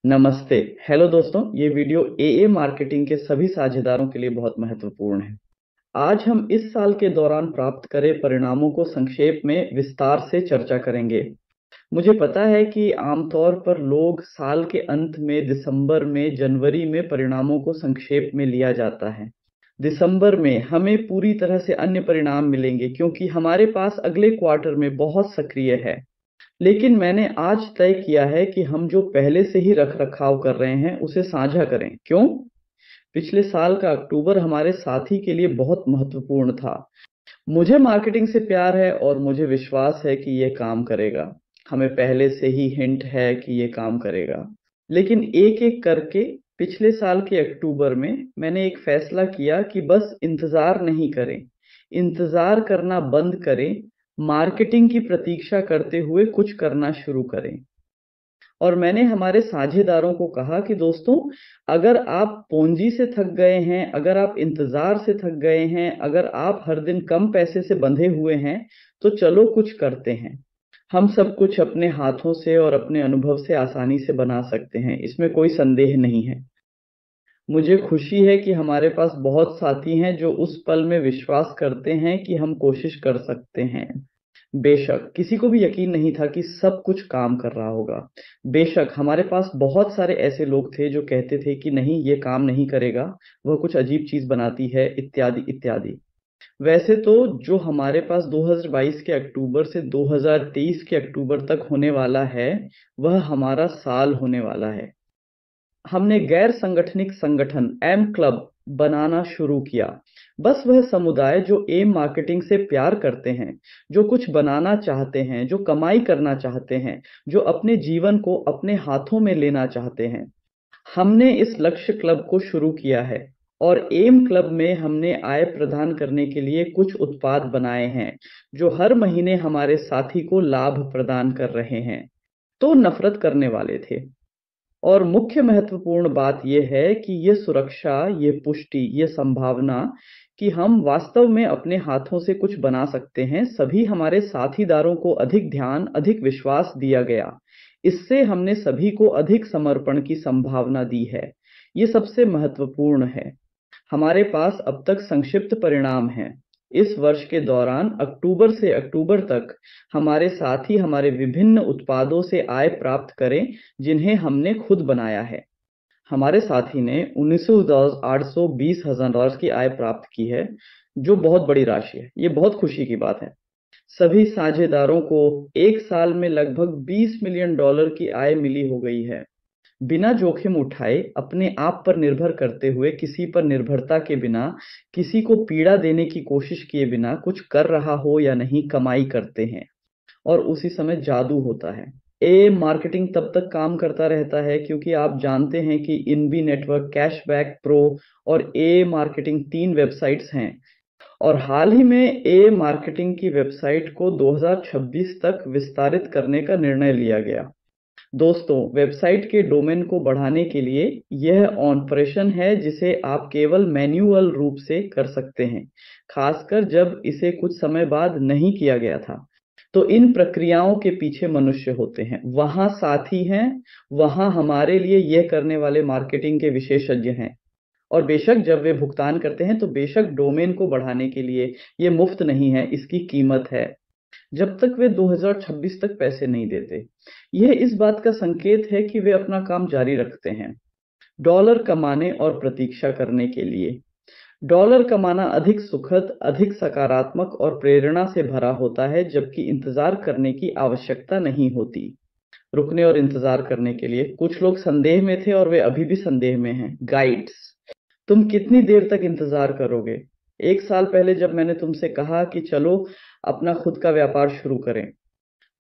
नमस्ते। हेलो दोस्तों, ये वीडियो एए मार्केटिंग के सभी साझेदारों के लिए बहुत महत्वपूर्ण है। आज हम इस साल के दौरान प्राप्त करे परिणामों को संक्षेप में विस्तार से चर्चा करेंगे। मुझे पता है कि आमतौर पर लोग साल के अंत में दिसंबर में, जनवरी में परिणामों को संक्षेप में लिया जाता है। दिसंबर में हमें पूरी तरह से अन्य परिणाम मिलेंगे क्योंकि हमारे पास अगले क्वार्टर में बहुत सक्रिय है। लेकिन मैंने आज तय किया है कि हम जो पहले से ही रख-रखाव कर रहे हैं, उसे साझा करें। क्यों? पिछले साल का अक्टूबर हमारे साथी के लिए बहुत महत्वपूर्ण था। मुझे मार्केटिंग से प्यार है और मुझे विश्वास है कि ये काम करेगा। हमें पहले से ही हिंट है कि ये काम करेगा। लेकिन एक-एक करके पिछले साल के अक्टूबर में मैंने एक फैसला किया कि बस इंतज़ार नहीं करें। इंतज़ार करना बंद करें, मार्केटिंग की प्रतीक्षा करते हुए कुछ करना शुरू करें। और मैंने हमारे साझेदारों को कहा कि दोस्तों, अगर आप पूंजी से थक गए हैं, अगर आप इंतज़ार से थक गए हैं, अगर आप हर दिन कम पैसे से बंधे हुए हैं, तो चलो कुछ करते हैं। हम सब कुछ अपने हाथों से और अपने अनुभव से आसानी से बना सकते हैं, इसमें कोई संदेह नहीं है। मुझे खुशी है कि हमारे पास बहुत साथी हैं जो उस पल में विश्वास करते हैं कि हम कोशिश कर सकते हैं। बेशक, किसी को भी यकीन नहीं था कि सब कुछ काम कर रहा होगा। बेशक, हमारे पास बहुत सारे ऐसे लोग थे जो कहते थे कि नहीं, ये काम नहीं करेगा, वह कुछ अजीब चीज़ बनाती है, इत्यादि, इत्यादि। वैसे तो जो हमारे पास 2022 के अक्टूबर से 2023 के अक्टूबर तक होने वाला है, वह हमारा साल होने वाला है। हमने गैर संगठनिक संगठन एम क्लब बनाना शुरू किया। बस वह समुदाय जो एम मार्केटिंग से प्यार करते हैं, जो कुछ बनाना चाहते हैं, जो कमाई करना चाहते हैं, जो अपने जीवन को अपने हाथों में लेना चाहते हैं। हमने इस लक्ष्य क्लब को शुरू किया है और एम क्लब में हमने आय प्रदान करने के लिए कुछ उत्पाद बनाए हैं, जो हर महीने हमारे साथी को लाभ प्रदान कर रहे हैं। तो नफरत करने वाले थे। और मुख्य महत्वपूर्ण बात ये है कि ये सुरक्षा, ये पुष्टि, ये संभावना कि हम वास्तव में अपने हाथों से कुछ बना सकते हैं, सभी हमारे साथीदारों को अधिक ध्यान, अधिक विश्वास दिया गया। इससे हमने सभी को अधिक समर्पण की संभावना दी है। ये सबसे महत्वपूर्ण है। हमारे पास अब तक संक्षिप्त परिणाम हैं। इस वर्ष के दौरान अक्टूबर से अक्टूबर तक हमारे साथी हमारे विभिन्न उत्पादों से आय प्राप्त करें, जिन्हें हमने खुद बनाया है। हमारे साथी ने $19,820,000 की आय प्राप्त की है, जो बहुत बड़ी राशि है। ये बहुत खुशी की बात है। सभी साझेदारों को एक साल में लगभग $20 मिलियन की आय मिली हो गई है। बिना जोखिम उठाए, अपने आप पर निर्भर करते हुए, किसी पर निर्भरता के बिना, किसी को पीड़ा देने की कोशिश किए बिना कुछ कर रहा हो या नहीं, कमाई करते हैं और उसी समय जादू होता है। ए मार्केटिंग तब तक काम करता रहता है क्योंकि आप जानते हैं कि इनबी नेटवर्क, कैशबैक प्रो और ए मार्केटिंग 3 वेबसाइट्स हैं और हाल ही में ए मार्केटिंग की वेबसाइट को 2026 तक विस्तारित करने का निर्णय लिया गया। दोस्तों, वेबसाइट के डोमेन को बढ़ाने के लिए यह ऑपरेशन है जिसे आप केवल मैन्युअल रूप से कर सकते हैं, खासकर जब इसे कुछ समय बाद नहीं किया गया था। तो इन प्रक्रियाओं के पीछे मनुष्य होते हैं, वहाँ साथी हैं, वहाँ हमारे लिए यह करने वाले मार्केटिंग के विशेषज्ञ हैं। और बेशक जब वे भुगतान करते हैं तो बेशक डोमेन को बढ़ाने के लिए ये मुफ्त नहीं है, इसकी कीमत है। जब तक वे 2026 तक पैसे नहीं देते, यह इस बात का संकेत है कि वे अपना काम जारी रखते हैं, डॉलर कमाने और प्रतीक्षा करने के लिए। डॉलर कमाना अधिक सुखद, अधिक सकारात्मक और प्रेरणा से भरा होता है, जबकि इंतजार करने की आवश्यकता नहीं होती। रुकने और इंतजार करने के लिए कुछ लोग संदेह में थे और वे अभी भी संदेह में हैं। गाइड्स, तुम कितनी देर तक इंतजार करोगे? एक साल पहले जब मैंने तुमसे कहा कि चलो अपना खुद का व्यापार शुरू करें,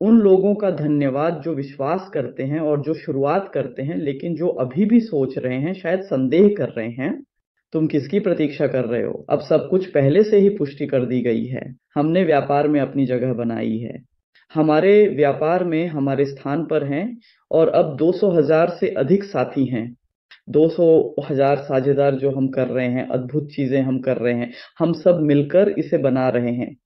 उन लोगों का धन्यवाद जो विश्वास करते हैं और जो शुरुआत करते हैं, लेकिन जो अभी भी सोच रहे हैं, शायद संदेह कर रहे हैं। तुम किसकी प्रतीक्षा कर रहे हो? अब सब कुछ पहले से ही पुष्टि कर दी गई है। हमने व्यापार में अपनी जगह बनाई है। हमारे व्यापार में हमारे स्थान पर हैं और अब 200,000 से अधिक साथी हैं। 200,000 साझेदार जो हम कर रहे हैं, अद्भुत चीजें हम कर रहे हैं। हम सब मिलकर इसे बना रहे हैं।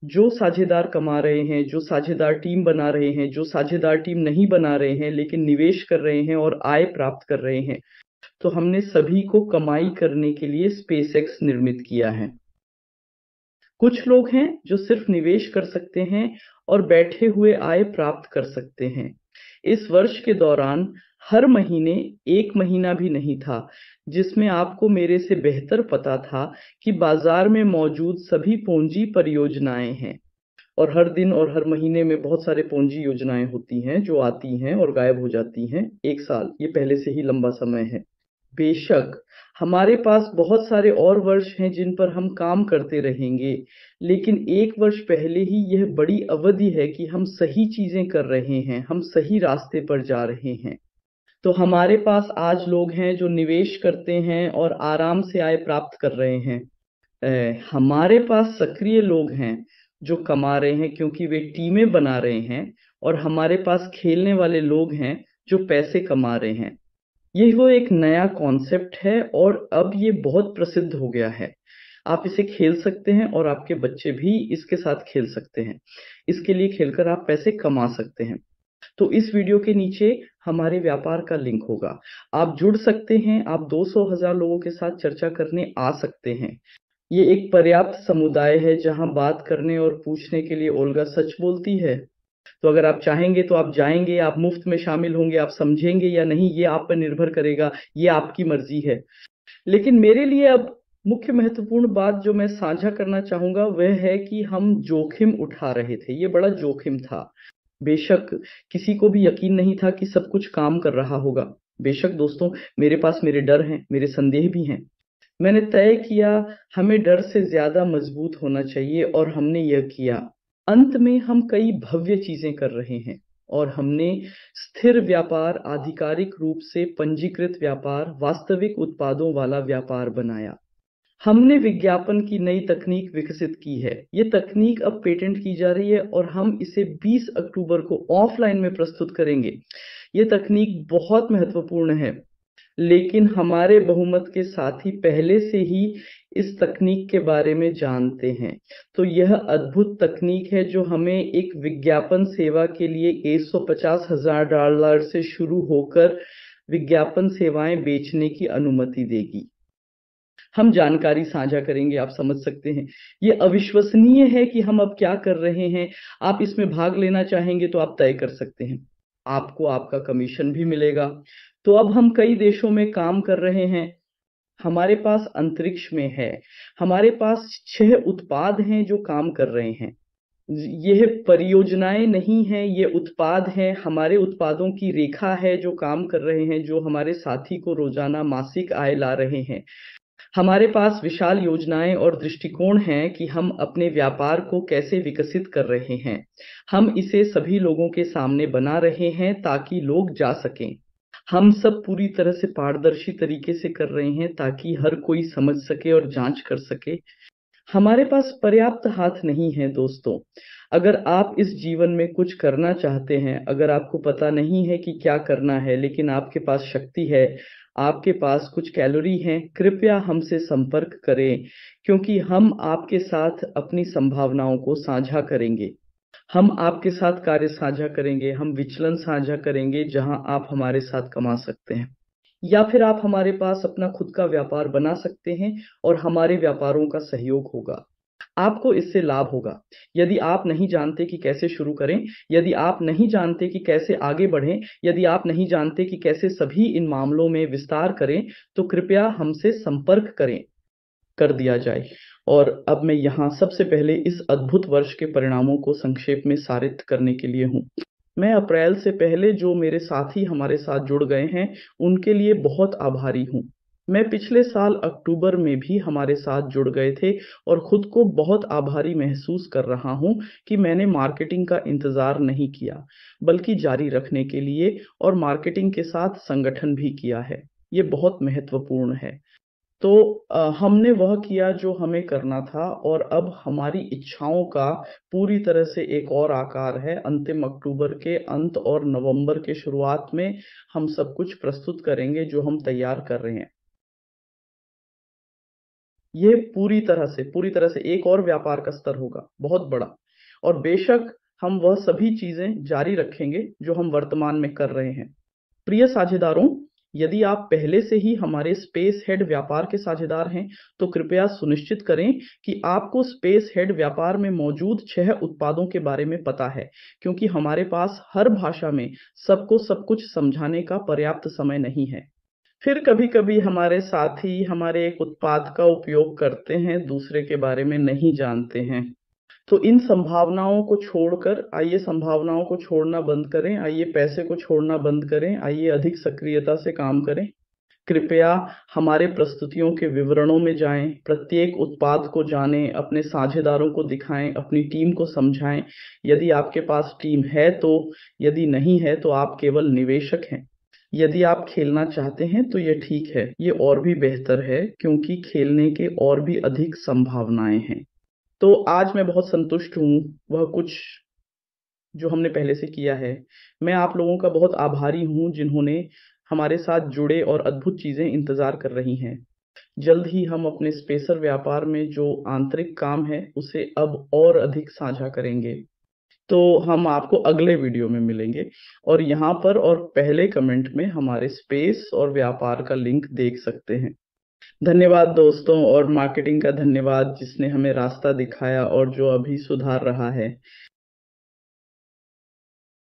जो साझेदार कमा रहे हैं, जो साझेदार टीम बना रहे हैं, जो साझेदार टीम नहीं बना रहे हैं लेकिन निवेश कर रहे हैं और आय प्राप्त कर रहे हैं, तो हमने सभी को कमाई करने के लिए स्पेसएक्स निर्मित किया है। कुछ लोग हैं जो सिर्फ निवेश कर सकते हैं और बैठे हुए आय प्राप्त कर सकते हैं। इस वर्ष के दौरान हर महीने 1 महीना भी नहीं था जिसमें आपको मेरे से बेहतर पता था कि बाजार में मौजूद सभी पूंजी परियोजनाएं हैं। और हर दिन और हर महीने में बहुत सारे पूंजी योजनाएं होती हैं जो आती हैं और गायब हो जाती हैं। 1 साल ये पहले से ही लंबा समय है। बेशक हमारे पास बहुत सारे और वर्ष हैं जिन पर हम काम करते रहेंगे, लेकिन 1 वर्ष पहले ही यह बड़ी अवधि है कि हम सही चीजें कर रहे हैं, हम सही रास्ते पर जा रहे हैं। तो हमारे पास आज लोग हैं जो निवेश करते हैं और आराम से आय प्राप्त कर रहे हैं। हमारे पास सक्रिय लोग हैं जो कमा रहे हैं क्योंकि वे टीमें बना रहे हैं, और हमारे पास खेलने वाले लोग हैं जो पैसे कमा रहे हैं। ये वो एक नया कॉन्सेप्ट है और अब ये बहुत प्रसिद्ध हो गया है। आप इसे खेल सकते हैं और आपके बच्चे भी इसके साथ खेल सकते हैं। इसके लिए खेलकर आप पैसे कमा सकते हैं। तो इस वीडियो के नीचे हमारे व्यापार का लिंक होगा। आप जुड़ सकते हैं, आप 200,000 लोगों के साथ चर्चा करने आ सकते हैं। ये एक पर्याप्त समुदाय है जहां बात करने और पूछने के लिए ओल्गा सच बोलती है। तो अगर आप चाहेंगे तो आप जाएंगे, आप मुफ्त में शामिल होंगे, आप समझेंगे या नहीं ये आप पर निर्भर करेगा, ये आपकी मर्जी है। लेकिन मेरे लिए अब मुख्य महत्वपूर्ण बात जो मैं साझा करना चाहूंगा वह है कि हम जोखिम उठा रहे थे। ये बड़ा जोखिम था। बेशक किसी को भी यकीन नहीं था कि सब कुछ काम कर रहा होगा। बेशक दोस्तों, मेरे पास मेरे डर हैं, मेरे संदेह भी हैं। मैंने तय किया हमें डर से ज्यादा मजबूत होना चाहिए और हमने यह किया। अंत में हम कई भव्य चीजें कर रहे हैं और हमने स्थिर व्यापार, आधिकारिक रूप से पंजीकृत व्यापार, वास्तविक उत्पादों वाला व्यापार बनाया। हमने विज्ञापन की नई तकनीक विकसित की है। ये तकनीक अब पेटेंट की जा रही है और हम इसे 20 अक्टूबर को ऑफलाइन में प्रस्तुत करेंगे। ये तकनीक बहुत महत्वपूर्ण है, लेकिन हमारे बहुमत के साथी पहले से ही इस तकनीक के बारे में जानते हैं। तो यह अद्भुत तकनीक है जो हमें एक विज्ञापन सेवा के लिए $150,000 से शुरू होकर विज्ञापन सेवाएं बेचने की अनुमति देगी। हम जानकारी साझा करेंगे, आप समझ सकते हैं। ये अविश्वसनीय है कि हम अब क्या कर रहे हैं। आप इसमें भाग लेना चाहेंगे तो आप तय कर सकते हैं, आपको आपका कमीशन भी मिलेगा। तो अब हम कई देशों में काम कर रहे हैं। हमारे पास अंतरिक्ष में है, हमारे पास 6 उत्पाद हैं जो काम कर रहे हैं। यह परियोजनाएं नहीं हैं, ये उत्पाद हैं। हमारे उत्पादों की रेखा है जो काम कर रहे हैं, जो हमारे साथी को रोजाना मासिक आय ला रहे हैं। हमारे पास विशाल योजनाएं और दृष्टिकोण हैं कि हम अपने व्यापार को कैसे विकसित कर रहे हैं। हम इसे सभी लोगों के सामने बना रहे हैं ताकि लोग जा सकें। हम सब पूरी तरह से पारदर्शी तरीके से कर रहे हैं ताकि हर कोई समझ सके और जांच कर सके। हमारे पास पर्याप्त हाथ नहीं है दोस्तों। अगर आप इस जीवन में कुछ करना चाहते हैं, अगर आपको पता नहीं है कि क्या करना है लेकिन आपके पास शक्ति है, आपके पास कुछ कैलोरी हैं, कृपया हमसे संपर्क करें, क्योंकि हम आपके साथ अपनी संभावनाओं को साझा करेंगे। हम आपके साथ कार्य साझा करेंगे, हम विचलन साझा करेंगे जहां आप हमारे साथ कमा सकते हैं, या फिर आप हमारे पास अपना खुद का व्यापार बना सकते हैं और हमारे व्यापारों का सहयोग होगा। आपको इससे लाभ होगा। यदि आप नहीं जानते कि कैसे शुरू करें, यदि आप नहीं जानते कि कैसे आगे बढ़ें, यदि आप नहीं जानते कि कैसे सभी इन मामलों में विस्तार करें, तो कृपया हमसे संपर्क करें, कर दिया जाए। और अब मैं यहाँ सबसे पहले इस अद्भुत वर्ष के परिणामों को संक्षेप में सारित करने के लिए हूँ। मैं अप्रैल से पहले जो मेरे साथी हमारे साथ जुड़ गए हैं उनके लिए बहुत आभारी हूँ। मैं पिछले साल अक्टूबर में भी हमारे साथ जुड़ गए थे और खुद को बहुत आभारी महसूस कर रहा हूँ कि मैंने मार्केटिंग का इंतजार नहीं किया, बल्कि जारी रखने के लिए और मार्केटिंग के साथ संगठन भी किया है। ये बहुत महत्वपूर्ण है। तो हमने वह किया जो हमें करना था और अब हमारी इच्छाओं का पूरी तरह से एक और आकार है। अंतिम अक्टूबर के अंत और नवंबर के शुरुआत में हम सब कुछ प्रस्तुत करेंगे जो हम तैयार कर रहे हैं। ये पूरी तरह से एक और व्यापार का स्तर होगा, बहुत बड़ा। और बेशक हम वह सभी चीजें जारी रखेंगे जो हम वर्तमान में कर रहे हैं। प्रिय साझेदारों, यदि आप पहले से ही हमारे स्पेस हेड व्यापार के साझेदार हैं, तो कृपया सुनिश्चित करें कि आपको स्पेस हेड व्यापार में मौजूद 6 उत्पादों के बारे में पता है, क्योंकि हमारे पास हर भाषा में सबको सब कुछ समझाने का पर्याप्त समय नहीं है। फिर कभी-कभी हमारे साथी हमारे एक उत्पाद का उपयोग करते हैं, दूसरे के बारे में नहीं जानते हैं। तो इन संभावनाओं को छोड़कर आइए संभावनाओं को छोड़ना बंद करें, आइए पैसे को छोड़ना बंद करें, आइए अधिक सक्रियता से काम करें। कृपया हमारे प्रस्तुतियों के विवरणों में जाएं, प्रत्येक उत्पाद को जानें, अपने साझेदारों को दिखाएं, अपनी टीम को समझाएं। यदि आपके पास टीम है तो, यदि नहीं है तो आप केवल निवेशक हैं। यदि आप खेलना चाहते हैं तो ये ठीक है, ये और भी बेहतर है, क्योंकि खेलने के और भी अधिक संभावनाएं हैं। तो आज मैं बहुत संतुष्ट हूँ, वह कुछ जो हमने पहले से किया है। मैं आप लोगों का बहुत आभारी हूँ जिन्होंने हमारे साथ जुड़े और अद्भुत चीज़ें इंतज़ार कर रही हैं। जल्द ही हम अपने स्पेसर व्यापार में जो आंतरिक काम है, उसे अब और अधिक साझा करेंगे। तो हम आपको अगले वीडियो में मिलेंगे और यहाँ पर और पहले कमेंट में हमारे स्पेस और व्यापार का लिंक देख सकते हैं। धन्यवाद दोस्तों, और मार्केटिंग का धन्यवाद जिसने हमें रास्ता दिखाया और जो अभी सुधार रहा है।